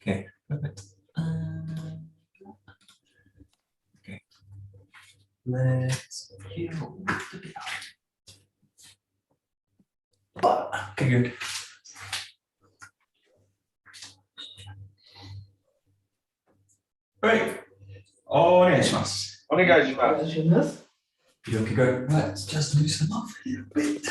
Okay, perfect. Okay, let's heal the bit. Okay, good. Right. お願いします。お願いします。Okay, good. Let's just loosen them off a little bit.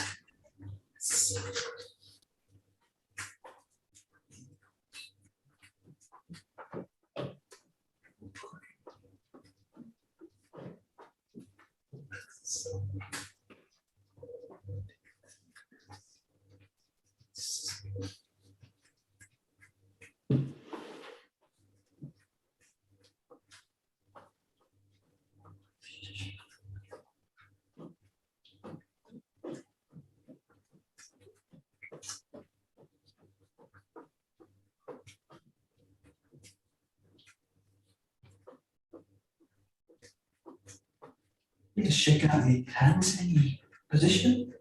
Just shake out the hands, any position.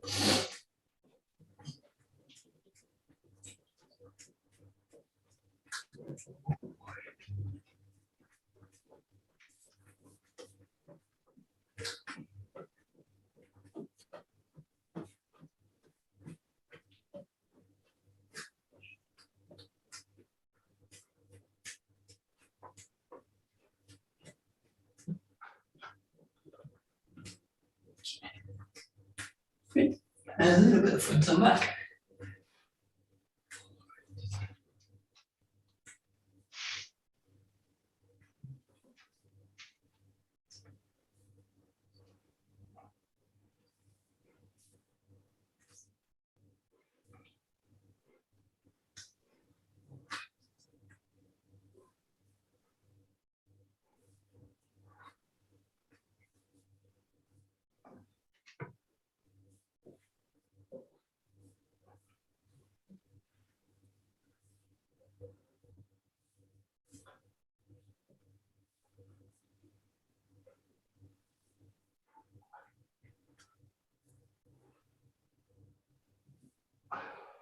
And a little bit of front and back.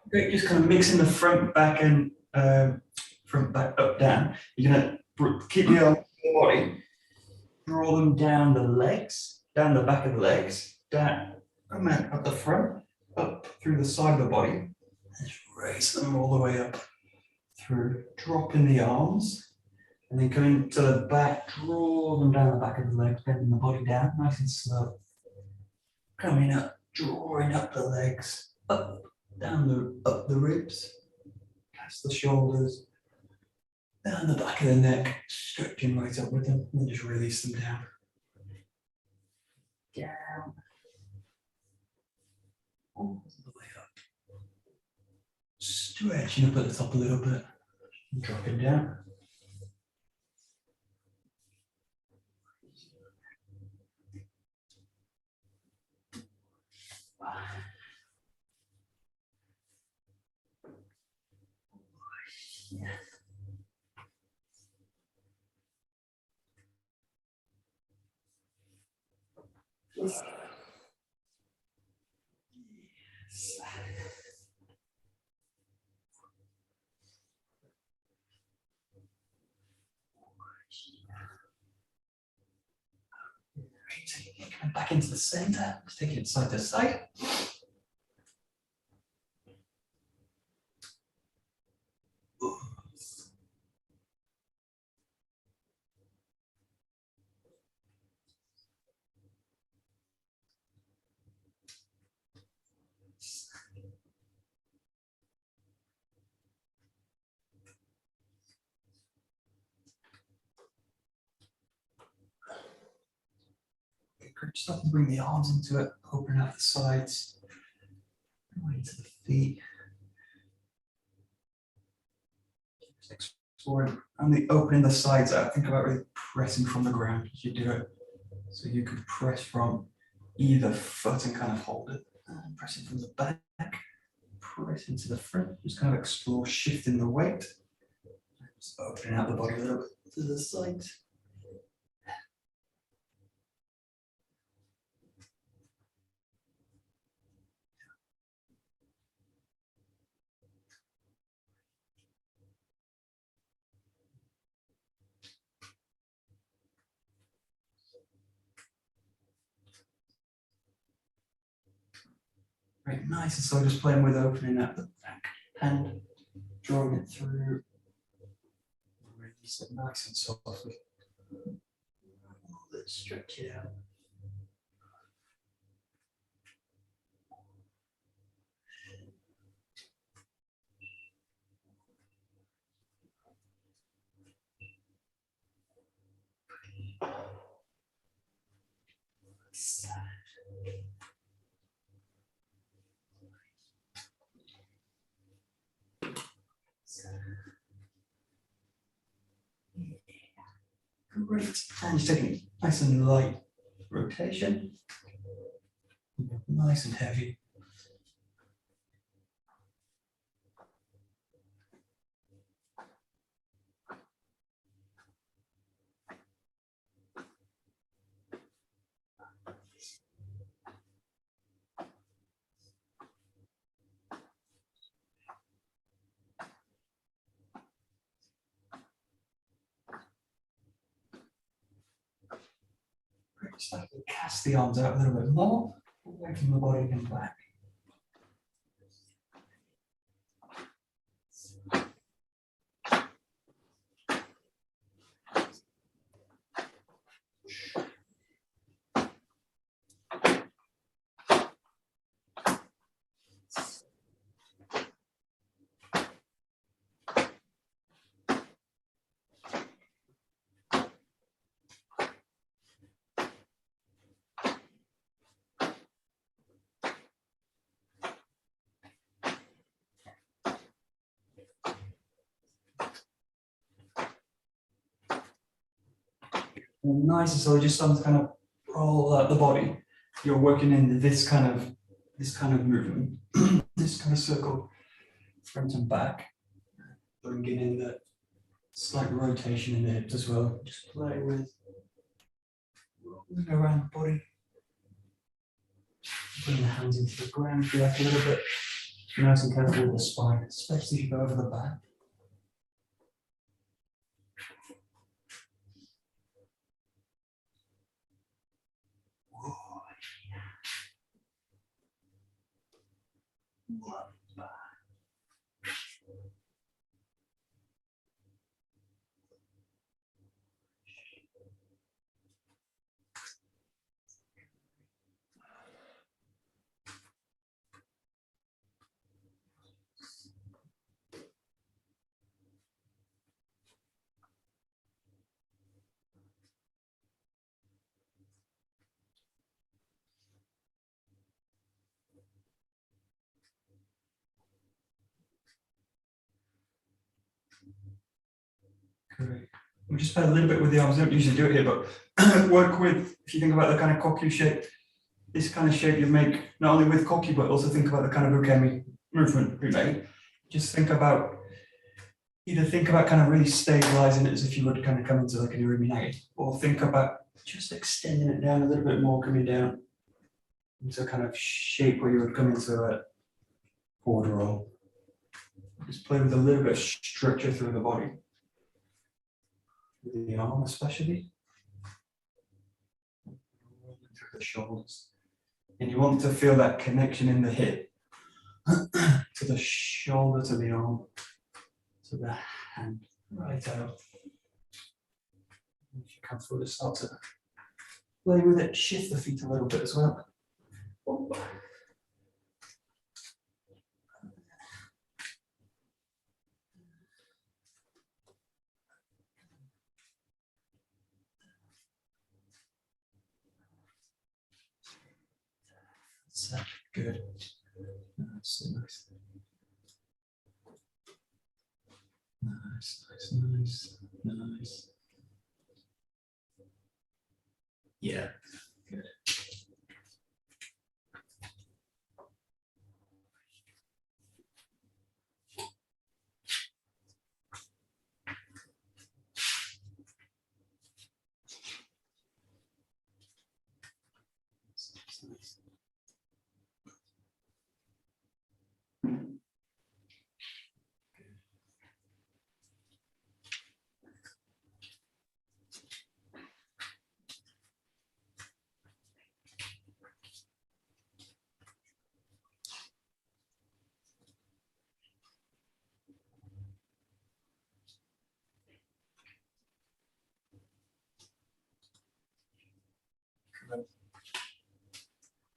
Great, just kind of mixing the front, back, and front, back, up, down. You're gonna keep the arms in the body, draw them down the legs, down the back of the legs, down, up the front, up through the side of the body, and just raise them all the way up through, dropping the arms, and then coming to the back, draw them down the back of the legs, bending the body down, nice and slow. Coming up, drawing up the legs, up. Down up the ribs, past the shoulders, down the back of the neck, stretching right up with them, and then just release them down. Down. All the way up. Stretching up at the top a little bit, and dropping down. Yeah. Yes. Coming back into the center, let's take it side to side. Just have to bring the arms into it, open out the sides, right to the feet. Just exploring and the opening the sides out. Think about really pressing from the ground as you do it. So you could press from either foot and kind of hold it, and pressing from the back, press into the front, just kind of explore shifting the weight. Just opening out the body a little bit to the sides. Great, nice. And so just playing with opening up the back hand, drawing it through. Release it nice and softly. Let's stretch it out. Great. And just taking nice and light rotation. Nice and heavy. Start to cast the arms out a little bit more, away from the body and back. And nice, and so just starting to kind of roll out the body. You're working in this kind of movement, this kind of circle, front and back, bringing in the slight rotation in the hips as well. Just play with rolling around the body, putting the hands into the ground, feel like a little bit nice and careful with the spine, especially if you go over the back. Great. We'll just play a little bit with the arms. I don't usually do it here, but work with, if you think about the kind of kokyu shape, this kind of shape you make not only with kokyu, but also think about the kind of ukemi movement we made. Just think about, either think about kind of really stabilizing it as if you would kind of come into like an uriminage, or think about just extending it down a little bit more, coming down into a kind of shape where you would come into a forward roll. Just play with a little bit of structure through the body. The arm especially, through the shoulders, and you want to feel that connection in the hip to the shoulder, to the arm, to the hand, right out. If you come through, just start to play with it, shift the feet a little bit as well. Good. Nice, nice. Nice, nice, nice, nice. Yeah, good.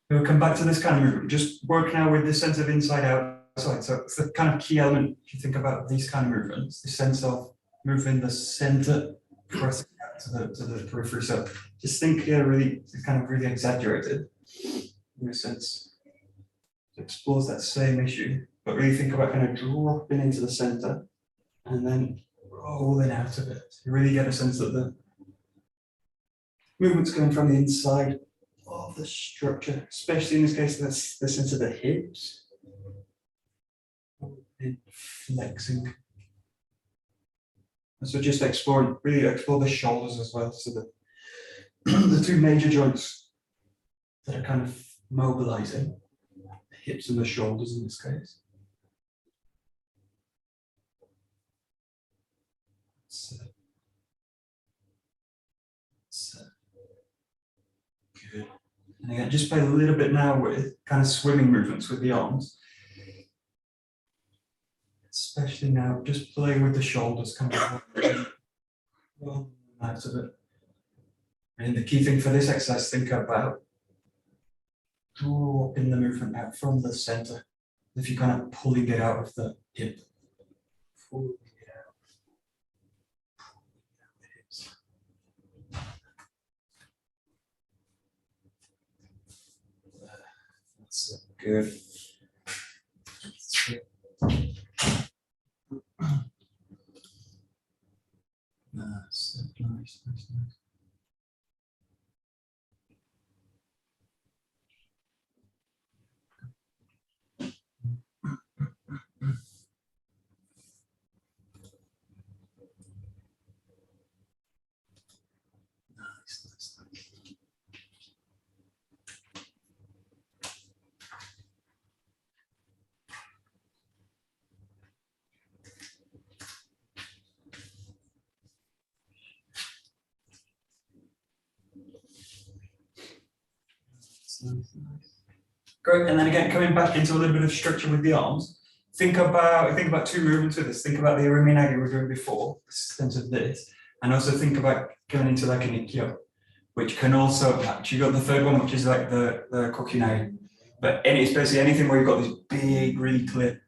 We'll come back to this kind of movement. Just work now with this sense of inside outside. So it's the kind of key element if you think about these kind of movements, the sense of moving the center, pressing out to the periphery. So just think here really, it's kind of really exaggerated in a sense. It explores that same issue, but really think about kind of dropping into the center and then rolling out of it. You really get a sense that the movement's coming from the inside of the structure, especially in this case, that's the sense of the hips. And flexing. And so just really explore the shoulders as well. So the two major joints that are kind of mobilizing, the hips and the shoulders in this case. Good. And again, just play a little bit now with kind of swimming movements with the arms. Especially now, just playing with the shoulders, kind of out of it. And the key thing for this exercise, think about dropping the movement out from the center. If you're kind of pulling it out of the hip. Pulling it out. Pulling out the hips. That's it. Good. Nice. Great, and then again, coming back into a little bit of structure with the arms. Think about two movements with this. Think about the 𝒂𝒂𝒏𝒈 we were doing before, the sense of this, and also think about going into like an 𝒂𝒂𝒏𝒈, which can also actually got the third one, which is like the 𝒂𝒂𝒏𝒈. But it's basically anything where you've got this big, really clear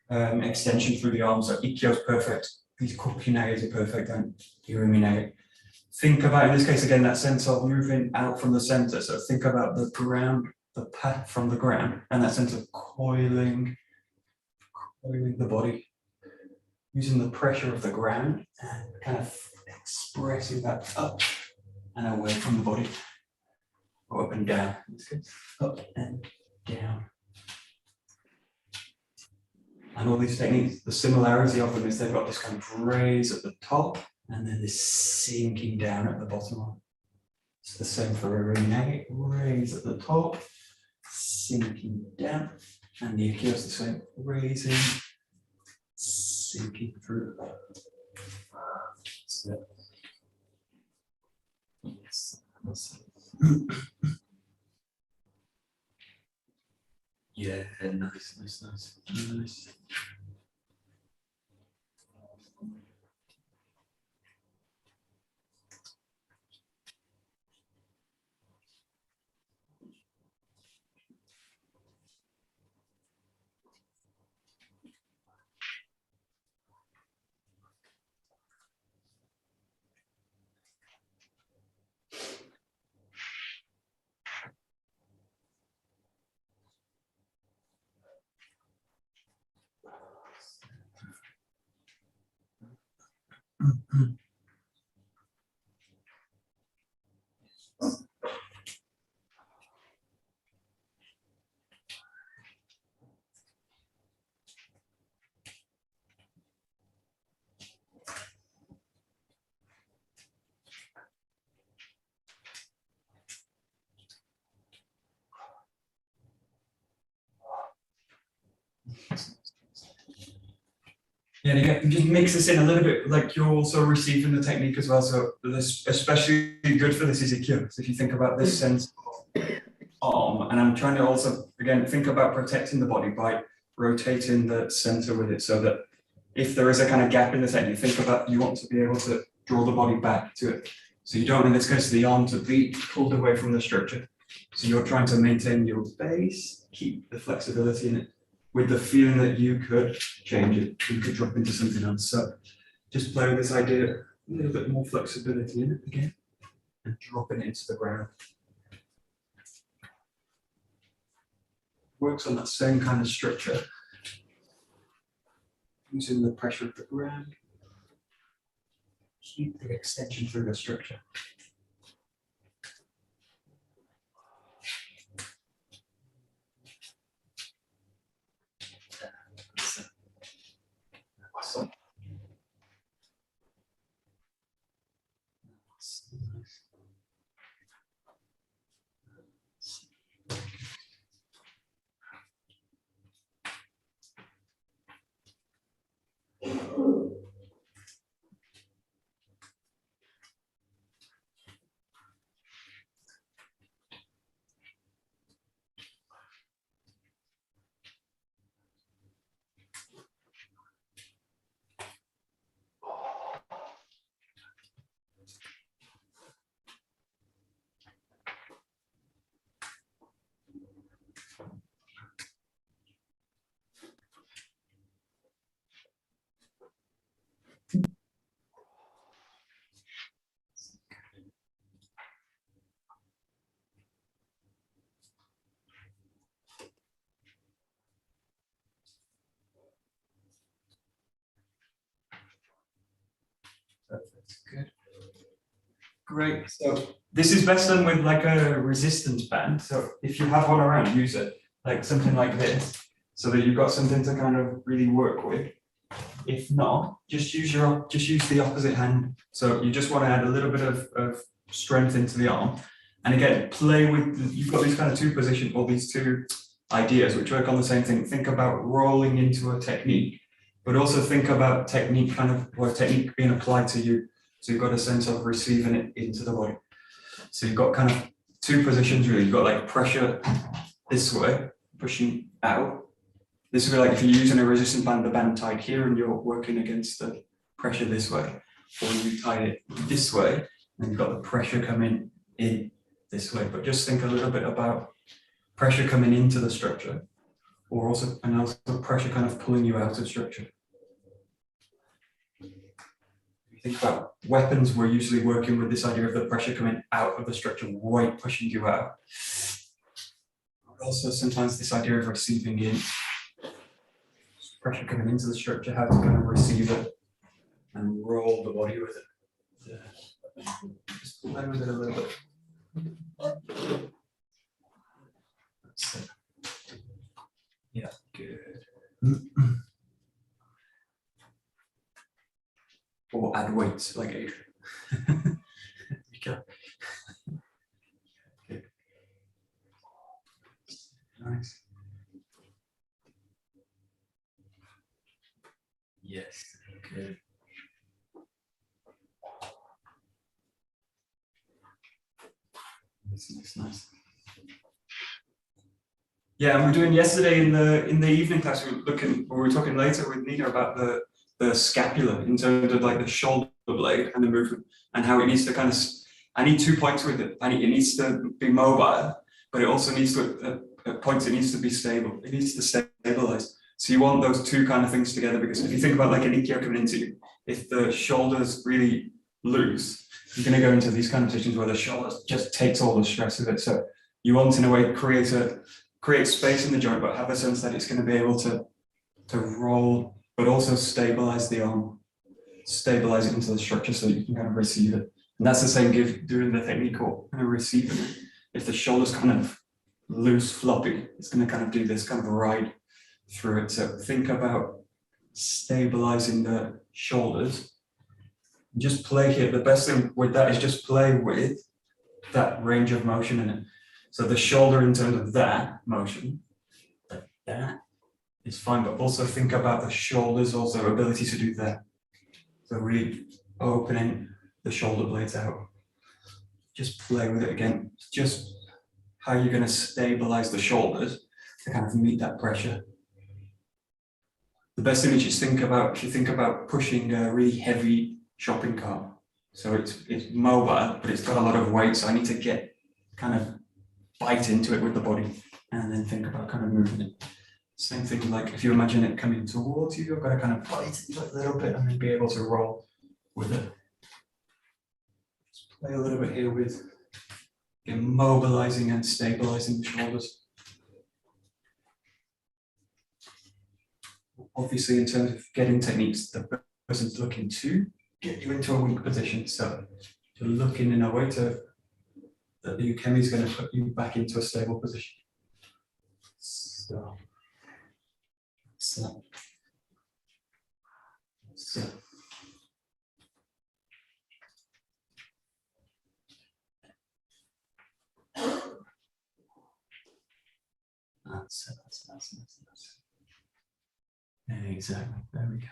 extension through the arms. So 𝒂𝒂𝒏𝒈 is perfect. These 𝒂𝒂𝒏𝒈s are perfect, and 𝒂𝒂𝒏𝒈. Think about, in this case again, that sense of moving out from the center. So think about the ground, the path from the ground, and that sense of coiling the body, using the pressure of the ground and kind of expressing that up and away from the body, or up and down, in this case, up and down. And all these techniques, the similarity of them is they've got this kind of raise at the top and then this sinking down at the bottom. It's the same for 𝒂𝒂𝒏𝒈, raise at the top, sinking down, and the 𝒂𝒂𝒏𝒈 is the same, raising, sinking through. So, yeah, nice. Yeah, and again, just mix this in a little bit, like you're also receiving the technique as well. So this, especially good for this is 𝒂𝒂𝒏𝒈. So if you think about this sense of arm, and I'm trying to also, again, think about protecting the body by rotating the center with it, so that if there is a kind of gap in the technique, think about, you want to be able to draw the body back to it. So you don't, in this case, the arm to be pulled away from the structure. So you're trying to maintain your base, keep the flexibility in it, with the feeling that you could change it, you could drop into something else. So just play with this idea, a little bit more flexibility in it again, and dropping it into the ground. Works on that same kind of structure, using the pressure of the ground. Keep the extension through the structure. Awesome. That's good. Great. So this is best done with like a resistance band. So if you have one around, use it like something like this, so that you've got something to kind of really work with. If not, just use the opposite hand. So you just want to add a little bit of strength into the arm. And again, play with, you've got these kind of two positions, or these two ideas which work on the same thing. Think about rolling into a technique, but also think about technique technique being applied to you. So you've got a sense of receiving it into the body. So you've got kind of two positions really. You've got like pressure this way, pushing out. This would be like if you're using a resistance band, the band tied here and you're working against the pressure this way. Or you tie it this way and you've got the pressure coming in this way. But just think a little bit about pressure coming into the structure, or also pressure kind of pulling you out of structure. Think about weapons, we're usually working with this idea of the pressure coming out of the structure, weight pushing you out. But also sometimes this idea of receiving in, pressure coming into the structure, how to kind of receive it and roll the body with it. Yeah. Just play with it a little bit. That's it. Yeah, good. Or add weights like Adrian. Okay. Okay. Nice. Yes, good. That's nice. Yeah, and we're doing yesterday in the evening class. We were talking later with Nina about the scapula in terms of like the shoulder blade and the movement, and how it needs to kind of, I need 2 points with it. It needs to be mobile, but it also needs to, at points it needs to be stable. It needs to stabilize. So you want those two kind of things together, because if you think about like an Ikkyo coming into you, if the shoulder's really loose, you're going to go into these kind of positions where the shoulder just takes all the stress of it. So you want in a way create space in the joint, but have a sense that it's going to be able to roll, but also stabilize the arm, stabilize it into the structure so you can kind of receive it. And that's the same doing the technique or kind of receiving it. If the shoulder's kind of loose, floppy, it's going to kind of do this kind of ride through it. So think about stabilizing the shoulders. Just play here. The best thing with that is just play with that range of motion in it. So the shoulder in terms of that motion, that is fine, but also think about the shoulders, also ability to do that. So really opening the shoulder blades out. Just play with it again. Just how you're going to stabilize the shoulders to kind of meet that pressure. The best image is think about pushing a really heavy shopping cart. So it's mobile, but it's got a lot of weight. So I need to get kind of bite into it with the body, and then think about kind of moving it. Same thing, like if you imagine it coming towards you, you've got to kind of bite into it a little bit and then be able to roll with it. Just play a little bit here with immobilizing and stabilizing the shoulders. Obviously, in terms of getting techniques, the person's looking to get you into a weak position. So you're looking in a way to that the ukemi is going to put you back into a stable position. So. That's. Exactly. There we go.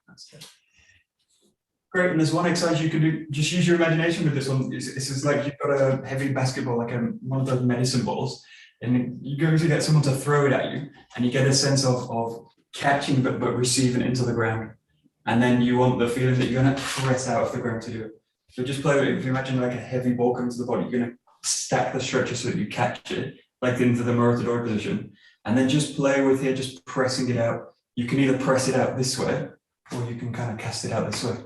That's it. Great, and there's one exercise you can do, just use your imagination with this one. This is like you've got a heavy basketball, like one of those medicine balls, and you're going to get someone to throw it at you, and you get a sense of catching but receiving it into the ground. And then you want the feeling that you're going to press out of the ground to do it. So just play with it. If you imagine like a heavy ball comes to the body, you're going to stack the stretcher so that you catch it, like into the 𝒂𝒂𝒂𝒂 position. And then just play with here, just pressing it out. You can either press it out this way, or you can kind of cast it out this way.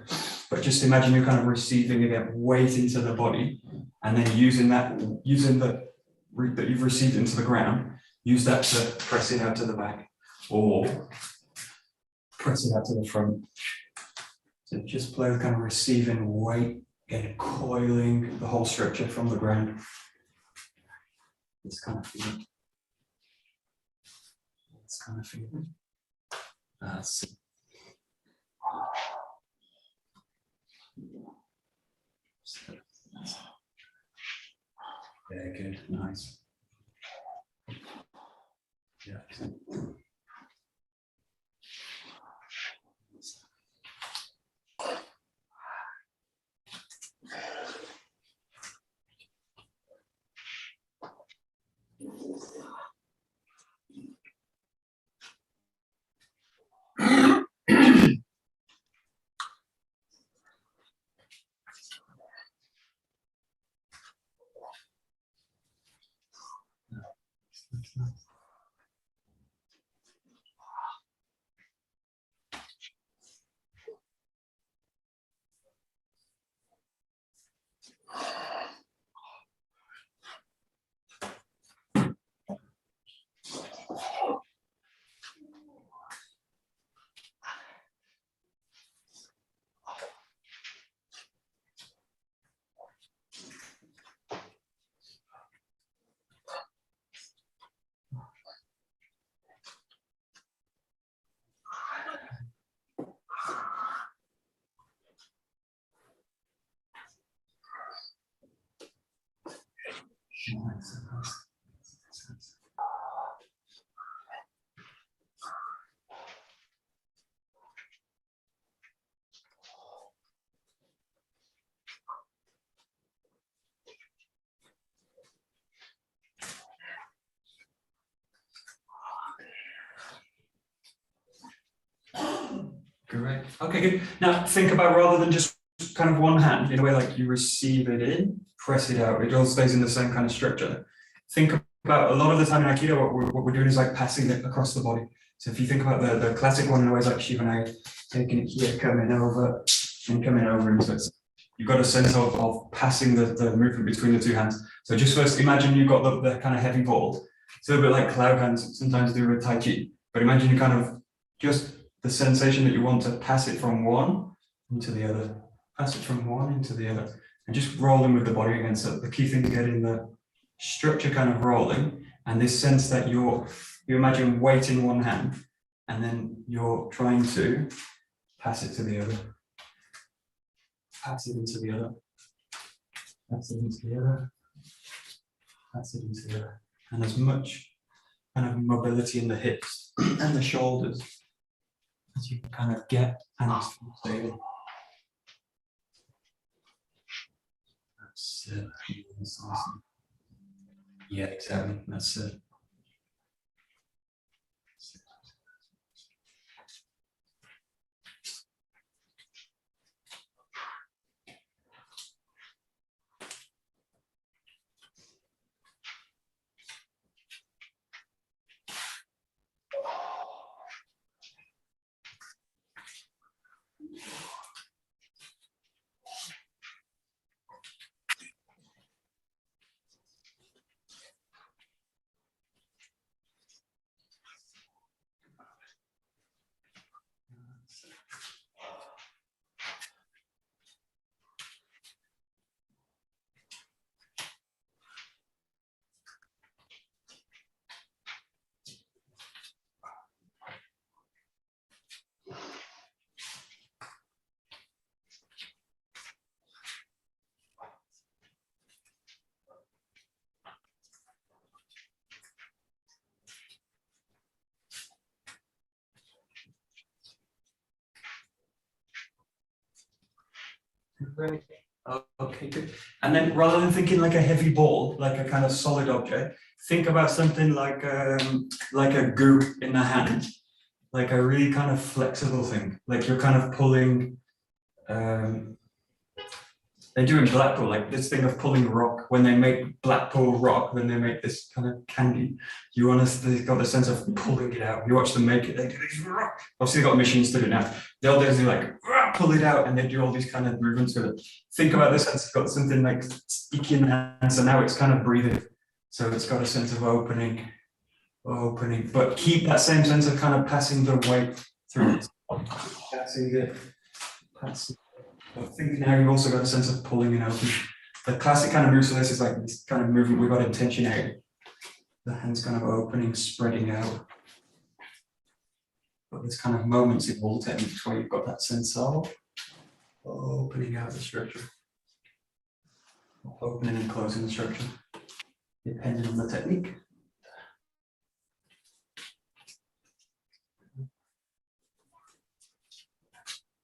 But just imagine you're kind of receiving again, weight into the body, and then using the root that you've received into the ground, use that to press it out to the back, or press it out to the front. So just play with kind of receiving weight, again, coiling the whole structure from the ground. This kind of feeling. This kind of feeling. That's it. Very good, nice. Yeah. Great. Okay, good. Now think about, rather than just kind of one hand, in a way like you receive it in, press it out, it all stays in the same kind of structure. Think about, a lot of the time in Aikido, what we're doing is like passing it across the body. So if you think about the classic one in ways like Shivanai, taking it here, coming over, and coming over into it. You've got a sense of passing the movement between the two hands. So just first imagine you've got the kind of heavy ball. It's a little bit like cloud hands sometimes do with Tai Chi, but imagine you kind of just the sensation that you want to pass it from one into the other, pass it from one into the other, and just rolling with the body again. So the key thing is getting the structure kind of rolling, and this sense that you imagine weight in one hand, and then you're trying to pass it to the other, pass it into the other, pass it into the other, pass it into the other, and as much kind of mobility in the hips and the shoulders as you can kind of get and stable. That's it. That's awesome. Yeah, exactly. That's it. Great. Okay, good. And then rather than thinking like a heavy ball, like a kind of solid object, think about something like a goo in the hand, like a really kind of flexible thing. Like you're kind of pulling. They do in Blackpool, like this thing of pulling rock. When they make Blackpool rock, when they make this kind of candy, you honestly got the sense of pulling it out. You watch them make it, they do these rock. Obviously, they've got machines to do it now. The old days, they like pull it out and they do all these kind of movements with it. Think about this as it's got something like sticky in the hand, so now it's kind of breathing. So it's got a sense of opening, but keep that same sense of kind of passing the weight through it. Passing. But thinking how you've also got a sense of pulling and opening. The classic kind of move, so this is like this kind of movement we've got intentionality. The hand's kind of opening, spreading out. But there's kind of moments in all techniques where you've got that sense of opening out the structure. Opening and closing the structure, depending on the technique.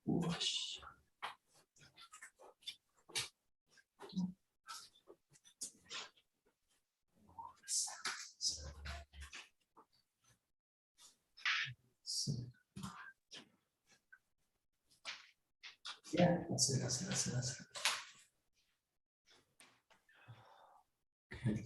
Whoosh. Yeah, that's it. Okay.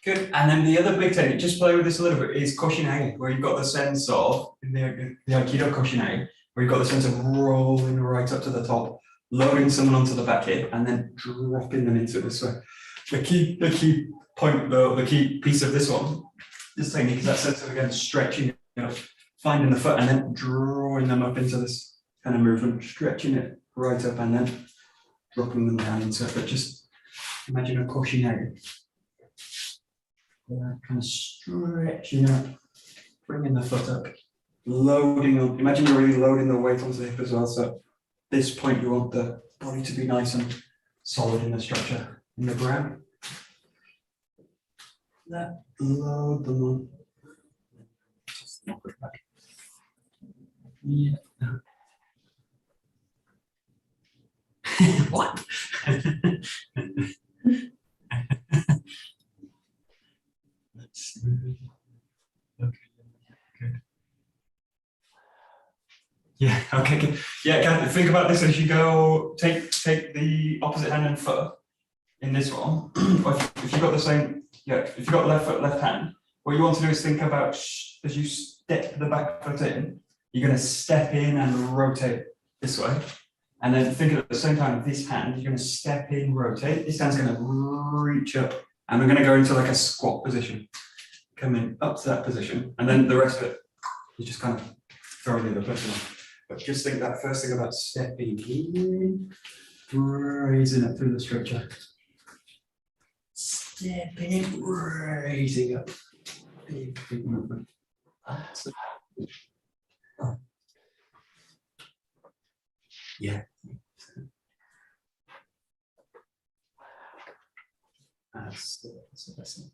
Good. And then the other big technique, just play with this a little bit, is 𝒂𝒉𝒂𝒕, where you've got the sense of, in the Aikido 𝒂𝒉𝒂𝒕, where you've got the sense of rolling right up to the top, loading someone onto the back hip, and then dropping them into this way. The key point, though, the key piece of this technique is that sense of, again, stretching, finding the foot and then drawing them up into this kind of movement, stretching it right up and then dropping them down into it. But just imagine a 𝒂𝒉𝒂𝒕. Kind of stretching up, bringing the foot up, loading up. Imagine you're really loading the weight onto the hip as well. So at this point, you want the body to be nice and solid in the structure, in the ground. That load them on. Just knock it back. Yeah. What? Okay. Good. Yeah. Okay. Good. Yeah. Think about this as you go. Take the opposite hand and foot in this one. If you've got the same, if you've got left foot, left hand, what you want to do is think about as you step the back foot in, you're going to step in and rotate this way. And then think at the same time, this hand, you're going to step in, rotate. This hand's going to reach up. And we're going to go into like a squat position. Coming up to that position. And then the rest of it, you just kind of throw the other person off. But just think that first thing about stepping in, raising up through the structure. Stepping in, raising up. Big movement. Yeah. That's the best thing.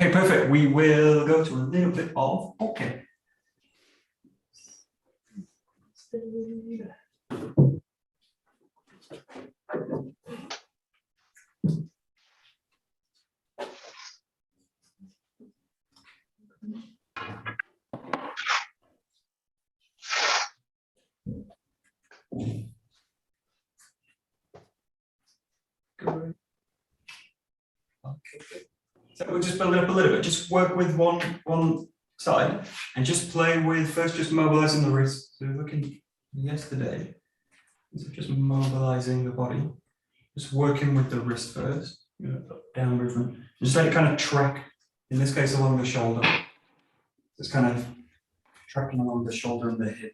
Okay, perfect. We will go to a little bit of okay. Good. Okay. So we'll just build it up a little bit. Just work with one side and just play with first just mobilizing the wrist. So looking yesterday, so just mobilizing the body, just working with the wrist first, down movement. Just let it kind of track. In this case, along the shoulder. It's kind of tracking along the shoulder and the hip.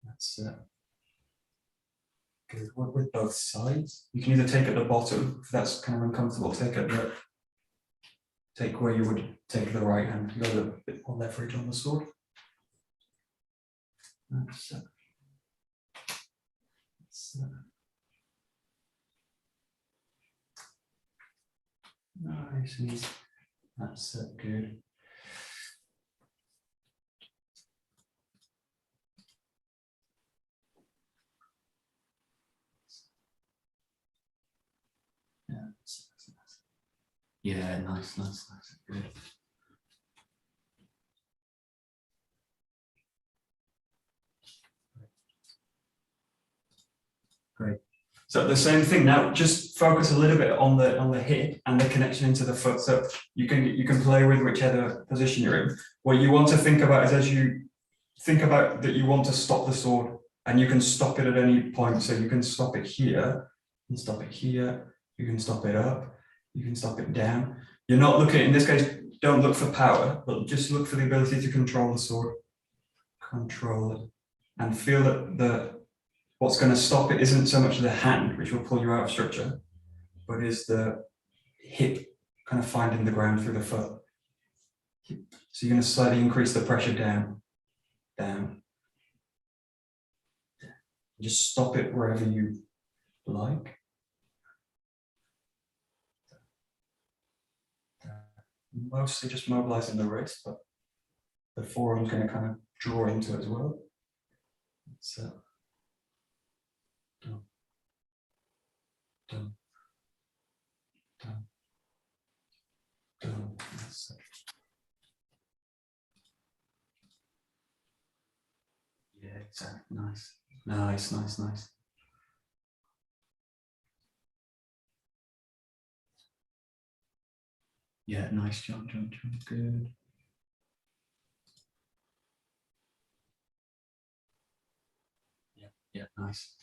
That's good. Work with both sides. You can either take at the bottom, if that's kind of uncomfortable, take where you would take the right hand. You got a bit more leverage on the sword. That's nice and easy. That's good. Yeah, nice. Good. Great. So the same thing now, just focus a little bit on the hip and the connection into the foot. So you can play with whichever position you're in. What you want to think about is as you think about that you want to stop the sword, and you can stop it at any point. So you can stop it here, and stop it here, you can stop it up, you can stop it down. You're not looking, in this case, don't look for power, but just look for the ability to control the sword. Control it. And feel that what's going to stop it isn't so much the hand, which will pull you out of structure, but is the hip kind of finding the ground through the foot. So you're going to slightly increase the pressure down. Just stop it wherever you like. Mostly just mobilizing the wrist, but the forearm's going to kind of draw into it as well. So, done. That's it. Yeah, exactly. Nice. Nice, nice, nice. Yeah, nice jump, jump, jump, good. Yeah, yeah, nice.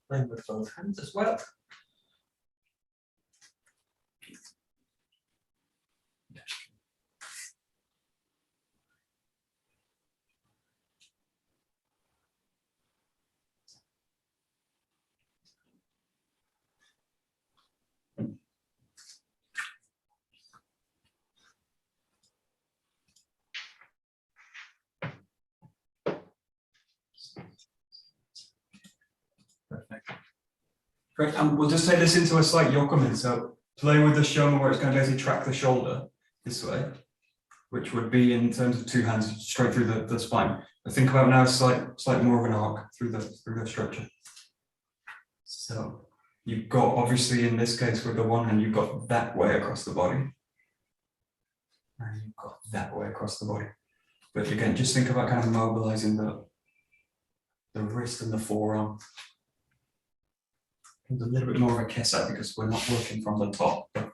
Playing with both hands as well. Perfect. Great, and we'll just take this into a slight yokomen. So play with the shoulder where it's going to basically track the shoulder this way, which would be in terms of two hands straight through the spine. But think about now slight more of an arc through the structure. So you've got, obviously in this case with the one hand, you've got that way across the body. And you've got that way across the body. But again, just think about kind of mobilizing the wrist and the forearm. It's a little bit more of a 𝒂𝒂𝒏 because we're not working from the top, but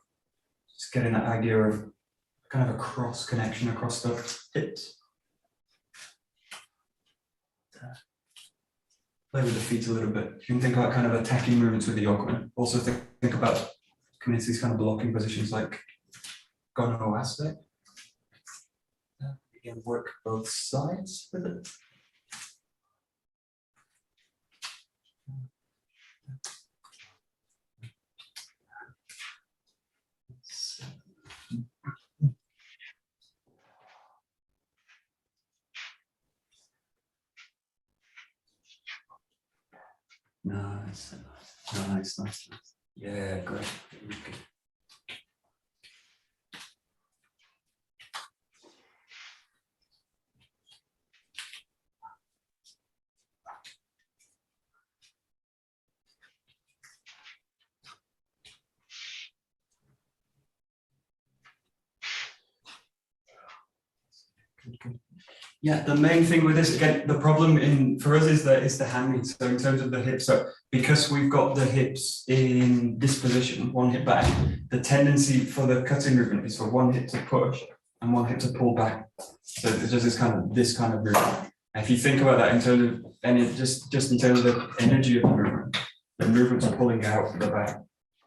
just getting that idea of kind of a cross connection across the hips. Play with the feet a little bit. You can think about kind of attacking movements with the yokomen. Also think about coming into these kind of blocking positions like gono aspect. You can work both sides with it. Nice, nice, nice, nice. Yeah, great. Good. Yeah, the main thing with this, again, the problem for us is the handling. So in terms of the hips, so because we've got the hips in this position, one hip back, the tendency for the cutting movement is for one hip to push and one hip to pull back. So it's just this kind of movement. And if you think about that in terms of, and it just in terms of the energy of the movement's pulling out from the back.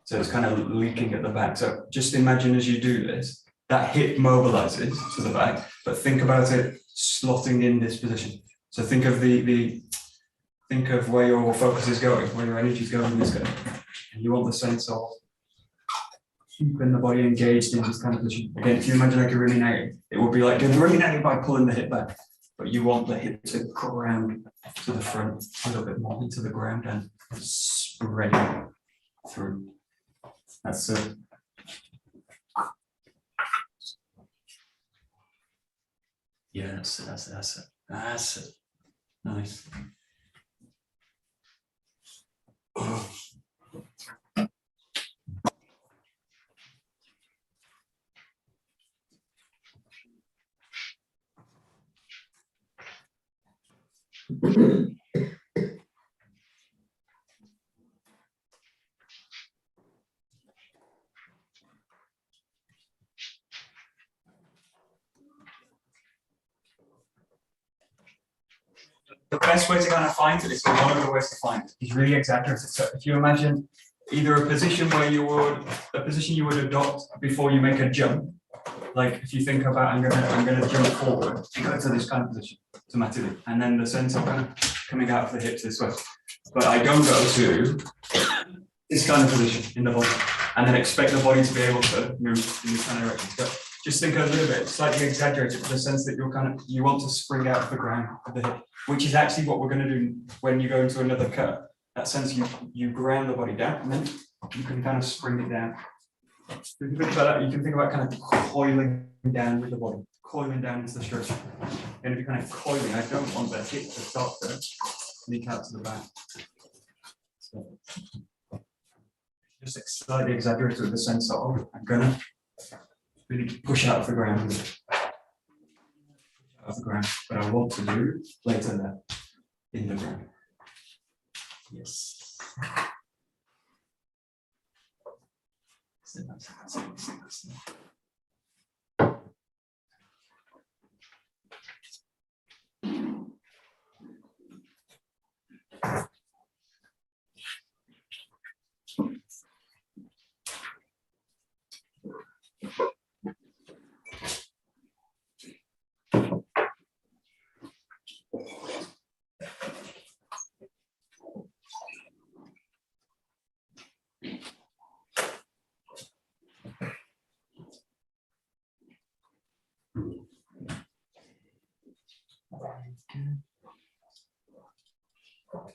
So it's kind of leaking at the back. So just imagine as you do this, that hip mobilizes to the back, but think about it slotting in this position. So think of think of where your focus is going, where your energy is going in this way. And you want the sense of keeping the body engaged in this kind of position. Again, if you imagine like a ringinagi, it would be like doing the ringinagi by pulling the hip back, but you want the hip to ground to the front a little bit more into the ground and spreading through. That's it. Yeah, that's it. That's it. Nice. The best way to kind of find it is one of the ways to find it. Is really exaggerated. So if you imagine either a position you would adopt before you make a jump, like if you think about I'm gonna jump forward, you go to this kind of position automatically, and then the sense of kind of coming out of the hips this way. But I don't go to this kind of position in the body, and then expect the body to be able to move in this kind of direction. So just think a little bit, slightly exaggerated, for the sense that you want to spring out of the ground of the hip, which is actually what we're going to do when you go into another cut. That sense you ground the body down, and then you can kind of spring it down. If you think about that, you can think about kind of coiling down with the body, coiling down into the structure. And if you're kind of coiling, I don't want the hip to start to leak out to the back. So just slightly exaggerate with the sense of I'm gonna really push out of the ground. But I want to do later there in the ground. Yes.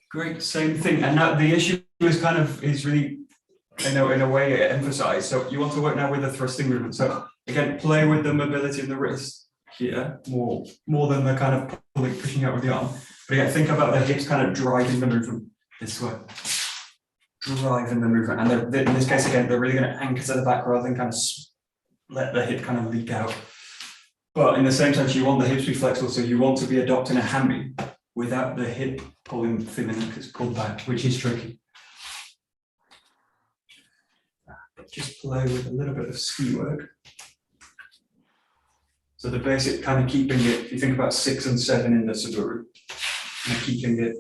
Great, same thing. And now the issue is really, in a way, emphasized. So you want to work now with the thrusting movement. So again, play with the mobility of the wrist here more than the kind of pulling, pushing out with the arm. But again, think about the hips kind of driving the movement this way. Driving the movement. And in this case, again, they're really going to anchor to the back rather than kind of let the hip kind of leak out. But in the same sense, you want the hips to be flexible. So you want to be adopting a hammy without the hip pulling thinning because it's pulled back, which is tricky. But just play with a little bit of ski work. So the basic kind of keeping it, if you think about 6 and 7 in the Saburu, kind of keeping it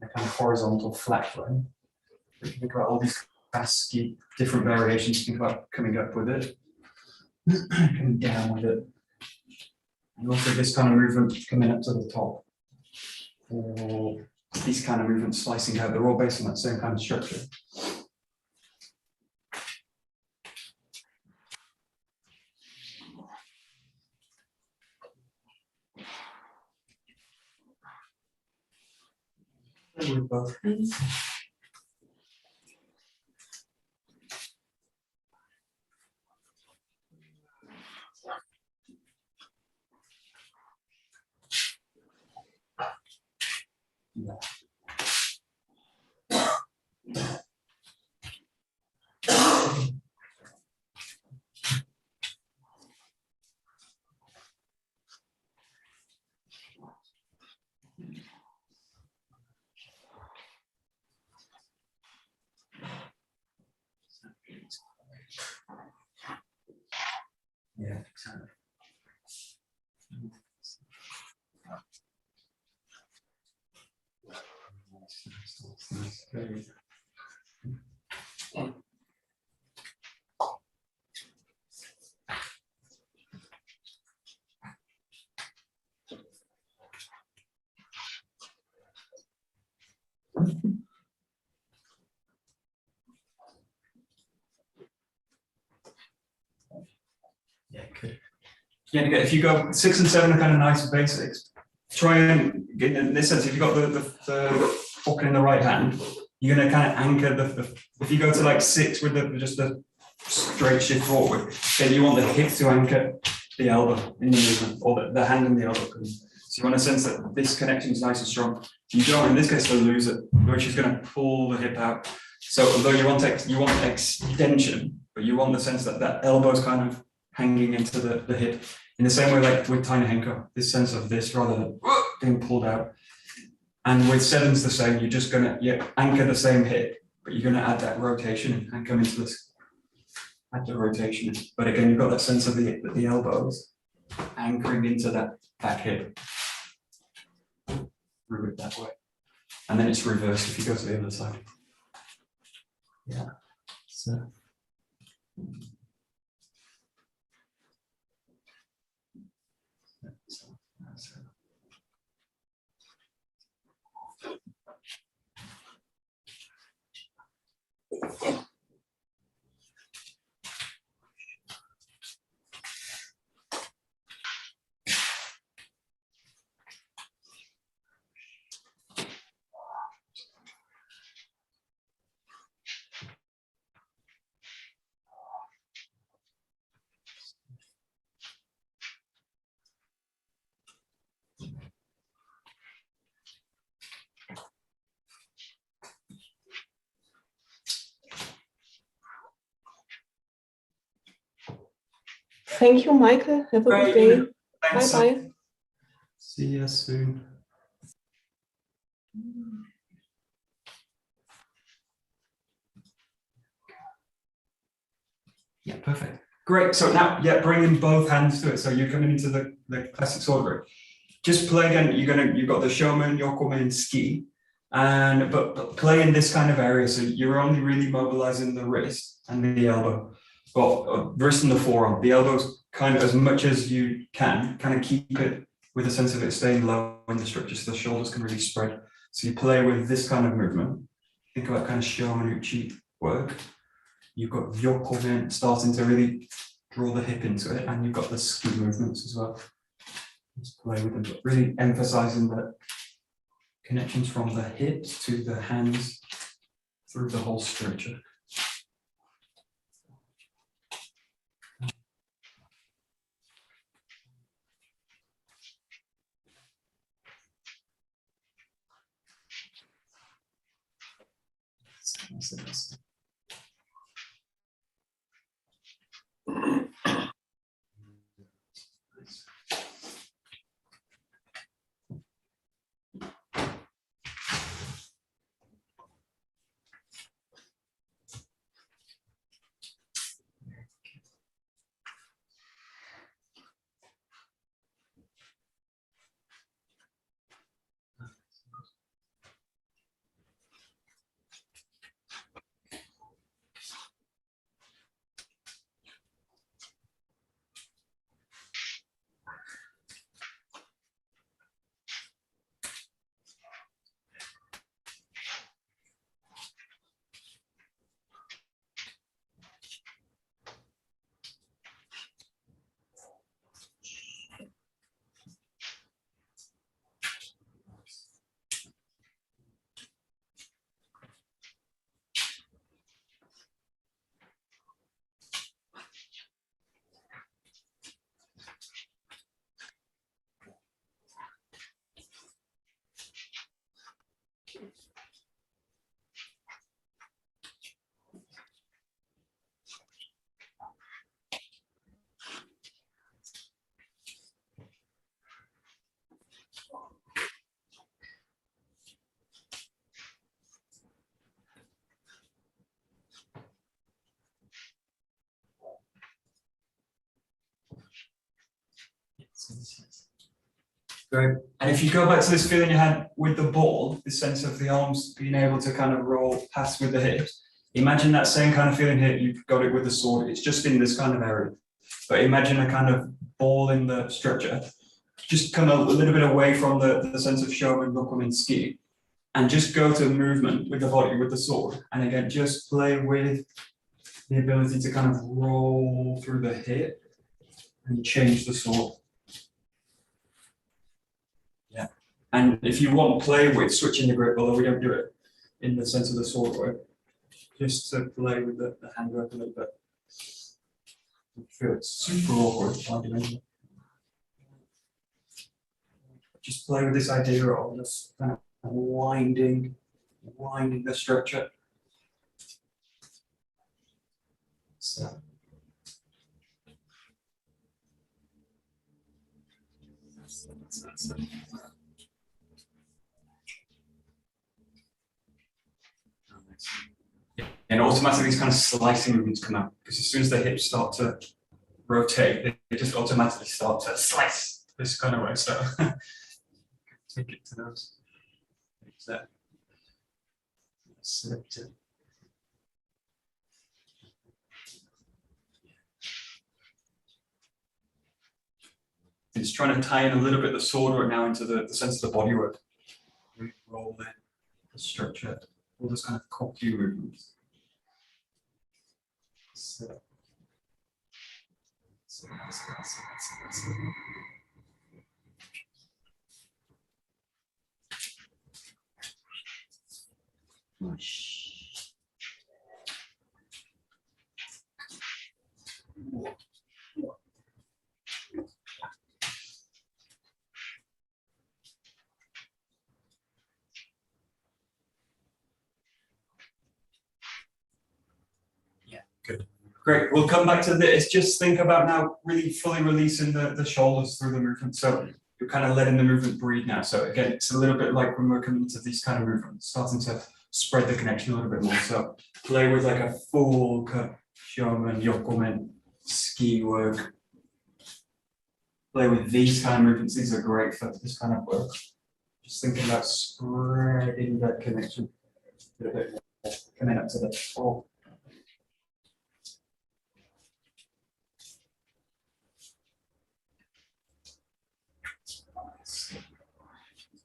in a kind of horizontal flat line. If you think about all these fast different variations, think about coming up with it, coming down with it. And also this kind of movement coming up to the top. Or these kind of movements slicing out, they're all based on that same kind of structure. With both hands. Yeah. Yeah, exactly. Yeah, good. Yeah, if you go 6 and 7 are kind of nice basics. Try and get in this sense. If you've got the pocket in the right hand, you're going to kind of anchor the. If you go to like 6 with just the straight shift forward, then you want the hip to anchor the elbow in the movement, or the hand and the elbow. So you want to sense that this connection is nice and strong. You don't, in this case, to lose it, which is going to pull the hip out. So although you want extension, but you want the sense that that elbow is kind of hanging into the hip. In the same way, like with Tiny Henko, this sense of this rather than being pulled out. And with 7's the same, you're just going to anchor the same hip, but you're going to add that rotation and come into this, add the rotation. But again, you've got that sense of the elbows anchoring into that back hip. Through it that way. And then it's reversed if you go to the other side. Yeah. So. Thank you, Michael. Have a good day. Thanks. Bye-bye. See you soon. Yeah, perfect. Great. So now, yeah, bringing both hands to it. So you're coming into the classic sword grip. Just play again. You've got the shomen, yokomen, and ski, and but play in this kind of area. So you're only really mobilizing the wrist and the elbow. Well, wrist and the forearm. The elbows kind of as much as you can. Kind of keep it with a sense of it staying low in the structure, so the shoulders can really spread. So you play with this kind of movement. Think about kind of shomen uchi work. You've got yokomen starting to really draw the hip into it, and you've got the ski movements as well. Just play with them, but really emphasizing the connections from the hips to the hands through the whole structure. Great. And if you go back to this feeling you had with the ball, this sense of the arms being able to kind of roll past with the hips, imagine that same kind of feeling here. You've got it with the sword. It's just in this kind of area. But imagine a kind of ball in the structure. Just come a little bit away from the sense of shomen, yokomen, ski, and just go to movement with the body, with the sword. And again, just play with the ability to kind of roll through the hip and change the sword. Yeah. And if you want, play with switching the grip, although we don't do it in the sense of the sword work, just to play with the hand work a little bit. I feel it's super awkward. Just play with this idea of just kind of winding the structure. So. And automatically these kind of slicing movements come out, because as soon as the hips start to rotate, they just automatically start to slice this kind of way. So take it to those. That. It's trying to tie in a little bit the sword work now into the sense of the body work. Really roll in the structure, all those kind of 𝒂𝒄𝒄 movements. Yeah, good. Great. We'll come back to this. Just think about now really fully releasing the shoulders through the movement. So you're kind of letting the movement breathe now. So again, it's a little bit like when we're coming into these kind of movements, starting to spread the connection a little bit more. So play with like a full cut, shomen, yokomen, ski work. Play with these kind of movements. These are great for this kind of work. Just thinking about spreading that connection a little bit more, coming up to the top.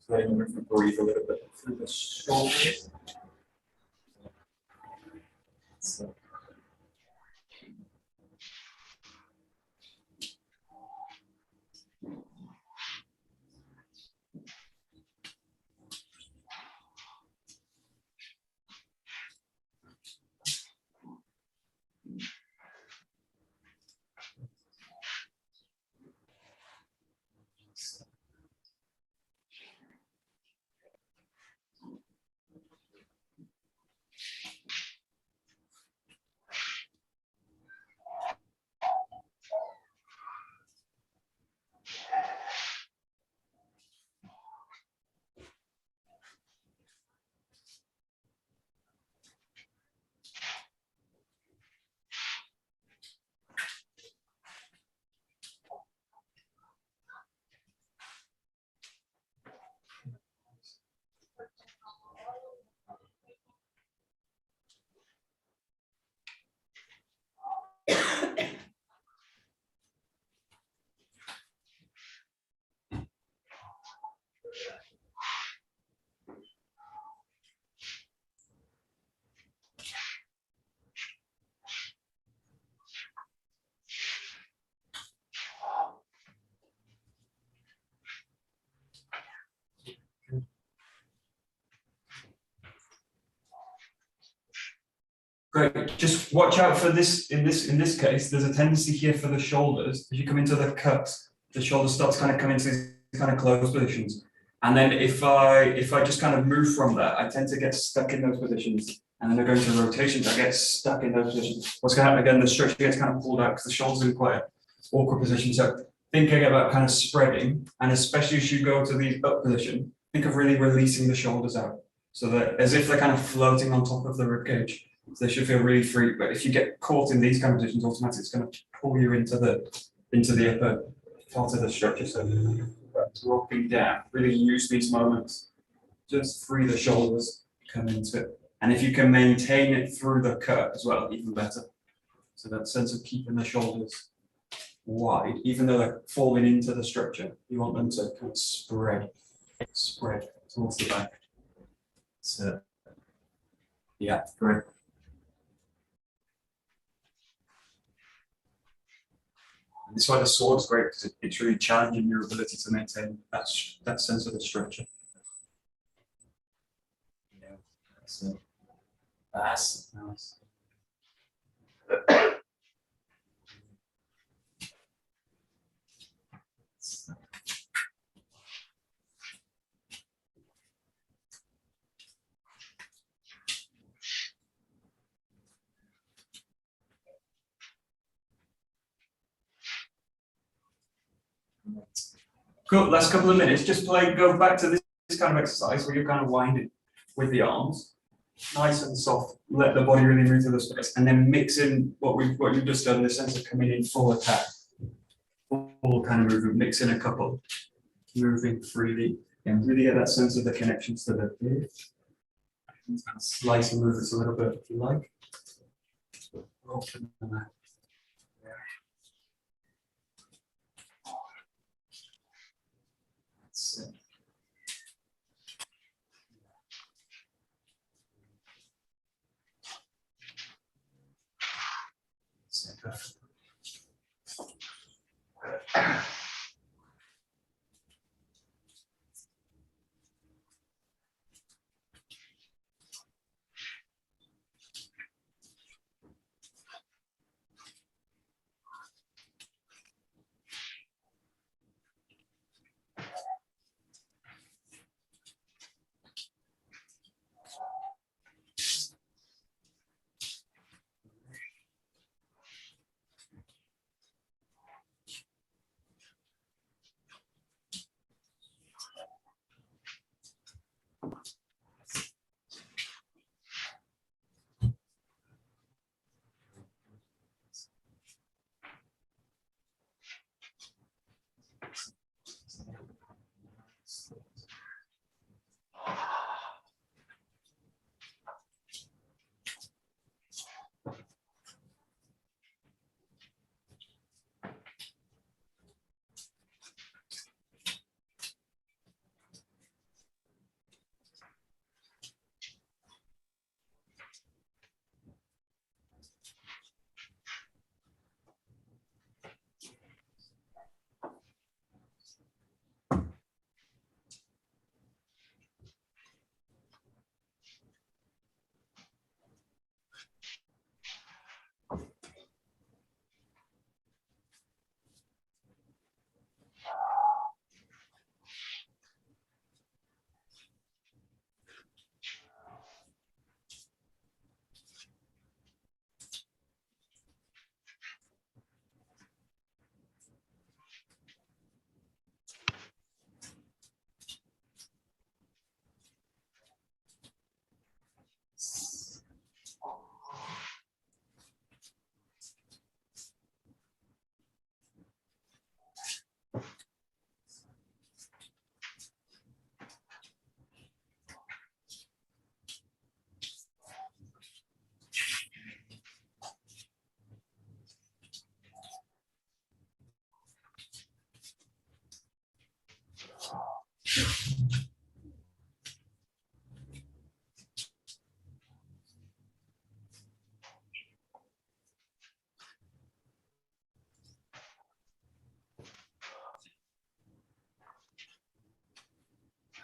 Letting the movement breathe a little bit through the shoulders. So. Great. Just watch out for this. In this case, there's a tendency here for the shoulders. As you come into the cut, the shoulders start to kind of come into these kind of closed positions. And then if I just kind of move from that, I tend to get stuck in those positions. And then I go into rotations, I get stuck in those positions. What's going to happen again? The structure gets kind of pulled out because the shoulders are in quite an awkward position. So thinking about kind of spreading, and especially as you go to the up position, think of really releasing the shoulders out, so that as if they're kind of floating on top of the rib cage. So they should feel really free. But if you get caught in these kind of positions, automatically it's going to pull you into the upper part of the structure. So dropping down, really use these moments. Just free the shoulders, come into it. And if you can maintain it through the cut as well, even better. So that sense of keeping the shoulders wide, even though they're falling into the structure, you want them to kind of spread towards the back. So yeah, great. And this is why the sword is great, because it's really challenging your ability to maintain that sense of the structure. Yeah, that's nice. Cool, last couple of minutes, just go back to this kind of exercise where you're kind of winding with the arms, nice and soft, let the body really move to the space, and then mix in what you've just done, the sense of coming in full attack, full kind of movement, mix in a couple, moving freely, and really get that sense of the connections to the ear. Kind of slice and move this a little bit if you like. Open the mat. That's it.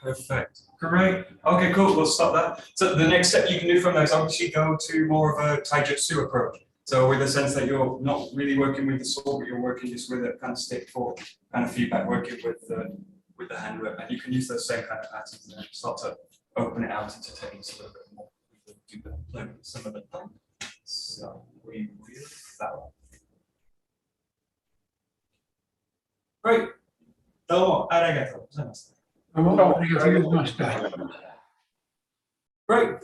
Perfect. Great. Okay, cool. We'll stop that. So the next step you can do from there is obviously go to more of a taijutsu approach. So with the sense that you're not really working with the sword, but you're working just with a kind of stick for kind of feedback, working with the hand work, and you can use those same kind of patterns and then start to open it out into techniques a little bit more. We will do that, play with some of the time. So we will that one. Great. どうもありがとうございます。どうもありがとうございました。Great.